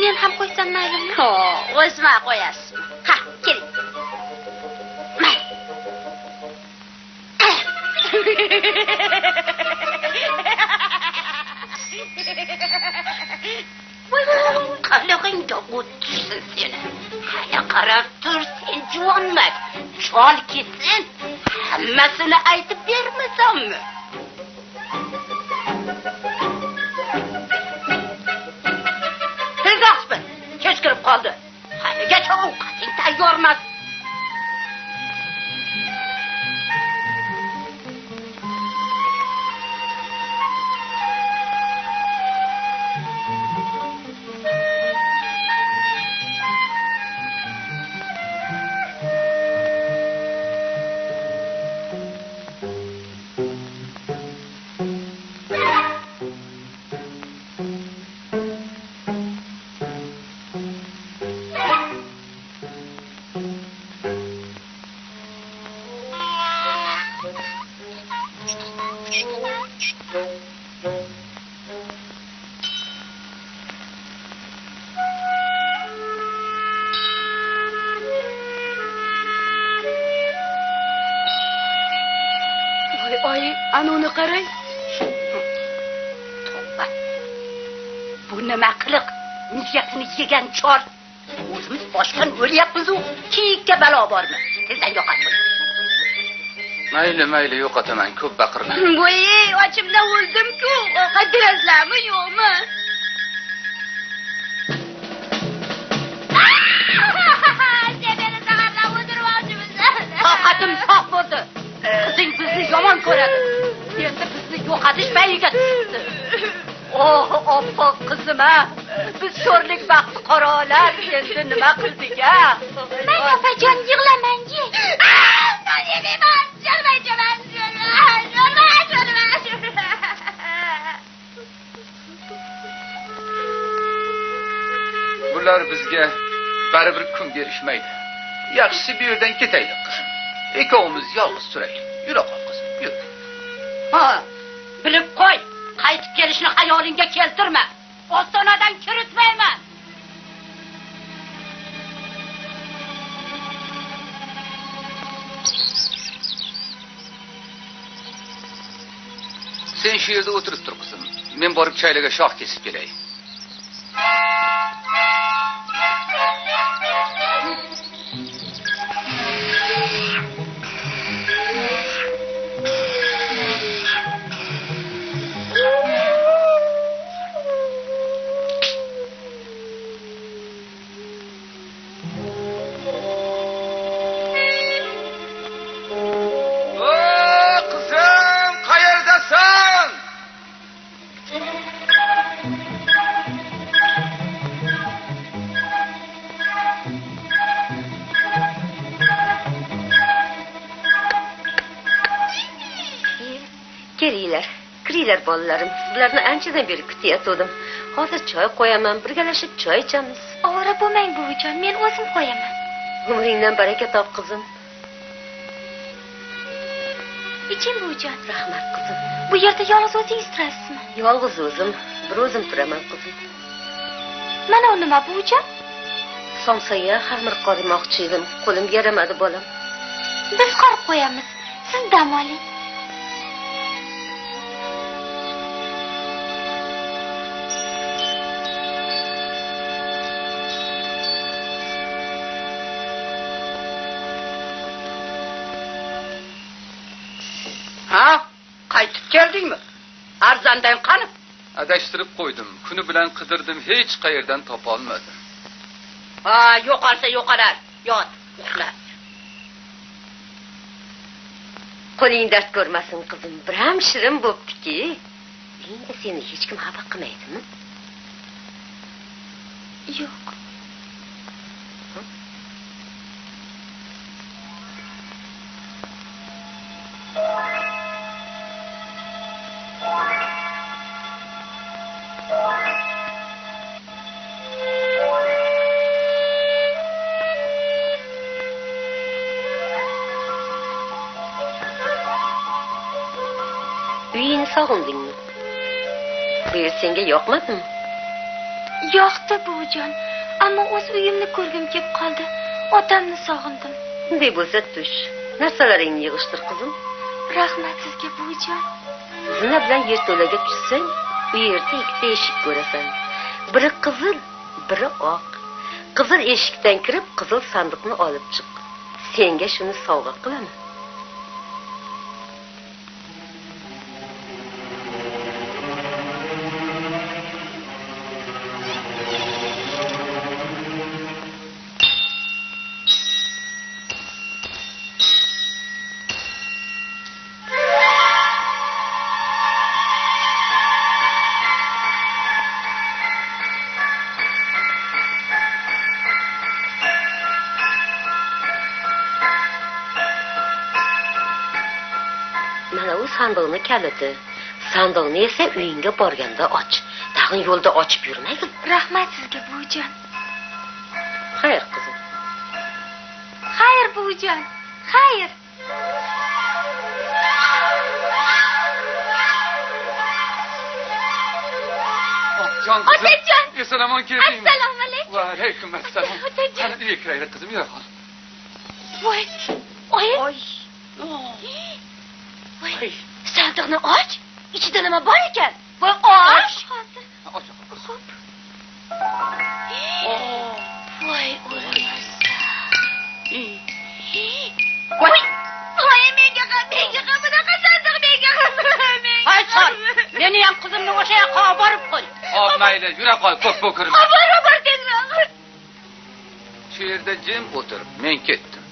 Men ham qo'ysam maylimi? O'zma qo'yasiz. Ha, keling. Qilog'ingga o'tsin seni. Qaya qarab tur sen juvonmak. Chol ketsin. Hammasini aytib bermasammi? Tezroq kech kirib qoldi. Haligacha ovqating tayyormas. Anuni qarang. Tavba. Bu nima qiliq? Niyatini yegan chol. O'zimiz boshdan o'lyapmiz-ku, kiyikka balo bormi? Tezdan yo'qotib. Mayli, yo'qotaman, ko'p baqirma. Voy, ochimdan o'ldim-ku. Ovqat berasizlarmi, yo'qmi? Toqatim soq bo'ldi. Qizing bizni yomon ko'radi. Endi bizni yo'qotish payiga tushdi. Oppoq qizim-a. Biz sho'rlik baxti qoralar endi nima qildik-a? Mang opajon, yig'lamang-chi. Bular bizga baribir kun berishmaydi. Yaxshisi bu yerdan ketaylik, qizim. Ikkovimiz yolg'iz turaylik. Yura qol, qizim, yur. Ha, bilib qo'y. Qaytib kelishni xayolingga keltirma. Ostonadan kiritmayman. Sen shu yerda o'tirib tur, qizim. Men borib chaylaga shox kesib kelay. Kiriylar bolalarim. Sizlarni anchadan beri kutayotgandim. Hozir choy qo'yaman, birgalashib choy ichamiz. Ovora bo'lmang buvijon, men o'zim qo'yaman. Umringdan baraka top qizim. Iching buvijon. Rahmat qizim. Bu yerda yolg'iz o'zingiz turasizmi? Yolg'iz o'zim, bir o'zim turaman qizim. Mana u nima buvijon? Somsaga xamir qorimoqchi edim. Qo'limga yaramadi bolam. Biz qorib qo'yamiz. Siz dam oling. Ha? Qaytib keldingmi? Arzandang qani? Adashtirib qo'ydim. Kuni bilan qidirdim, hech qayerdan topa olmadim. Ha, yo'qolsa yo'qolar. Yot, uxla. Qo'ling dard ko'rmasin qizim. Biram shirin bo'ptiki. Endi seni hech kim xafa qilmaydimi? Yo'q. sog'indingmi? Bu yer senga yoqmadimi? Yo'qdi buvijon, ammo o'z uyimni ko'rgim kelib qoldi. Otamni sog'indim. Unday bo'lsa tush. Narsalaringni yig'ishtir qizim. Rahmat sizga buvijon. Zina bilan yerto'laga tushsang, u yerda ikkita eshik ko'rasan. Biri qizil, biri oq. Qizil eshikdan kirib, qizil sandiqni olib chiq. Senga shuni sovg'a qilaman. Mana u sandiqni kaliti. Sandiqni esa uyingga borganda och. Tag'in yo'lda ochib yurmagin. Rahmat sizga buvijon. Xayr qizim. Xayr buvijon. Xayr. Jon qizim. Otajon. Assalomu keldingmi? Assalomu alaykum. Va alaykum assalom. Otajon. Qani uyga kiraylik qizim, yura qol. Voy. Oy. Voy. Sandiqni och. Ichida nima bor ekan? Voy, och. Hozir. Och. Xo'p. Voy, o'lmas. Voy. Voy, menga bunaqa sandiq menga. Hay sol, meni ham qizimni o'sha yoqqa olib borib qo'y. Hop, mayli, yura qol, ko'p bo'kirma. Bor tezroq. Shu yerda jim o'tir, men ketdim.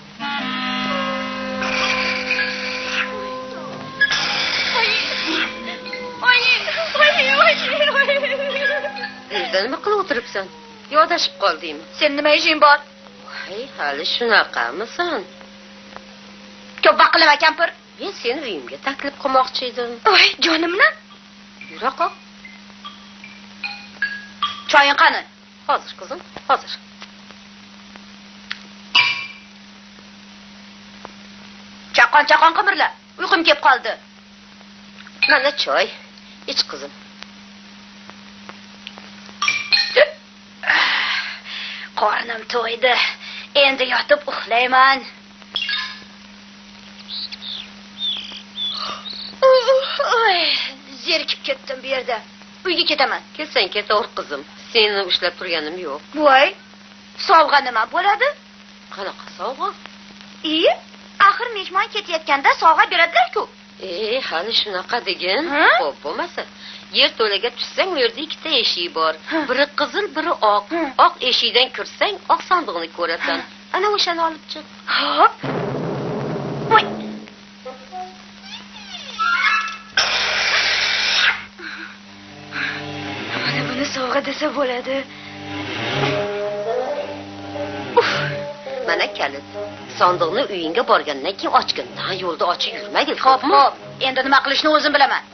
Uyda nima qilib o'tiribsan? Yodashib qoldingmi? Sen nima ishing bor? Voy, hali shunaqamisan? Ko'p baqilama kampir. Men seni uyimga taklif qilmoqchi edim. Voy, jonimni. Yura qol. Choying qani? Hozir qizim, hozir. Chaqon qimirla. Uyqum kelib qoldi. Mana choy. Ich qizim. Qornim to'ydi. Endi yotib uxlayman. Oy, zerikib ketdim bu yerda. Uyga ketaman. Ketsang ketaver qizim. Seni ushlab turganim yo'q. Voy, sovg'a nima bo'ladi? Qanaqa sovg'a? Axir mehmon ketayotganda sovg'a beradilar-ku. Hali shunaqa degin. Ha? Xo'p, bo'lmasa. Yerto'laga tushsang, u yerda ikkita eshik bor. Ha. Biri qizil, biri oq. Ha. Oq eshikdan kirsang, oq sandiqni ko'rasan. Ana o'shani olib chiq. Hop. Voy. Mana buni sovg'a desa bo'ladi. Mana kalit. Sandiqni uyingga borgandan keyin ochgin. Yo'lda ochib yurmagin. Xo'p. Endi nima qilishni o'zim bilaman.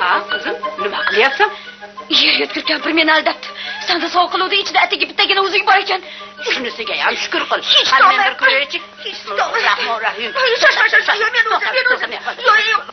Ha, qizim, nima qilyapsan? Yer yutqir kampir meni aldabdi. Sanda sovuq qiluvdi, ichida atigi bittagina o'zing bor ekan. Shunisiga ham shukr qil. Hech Qani tomay- bir ko'raychi. Bismillahirrohmanirrohim. Yo'q.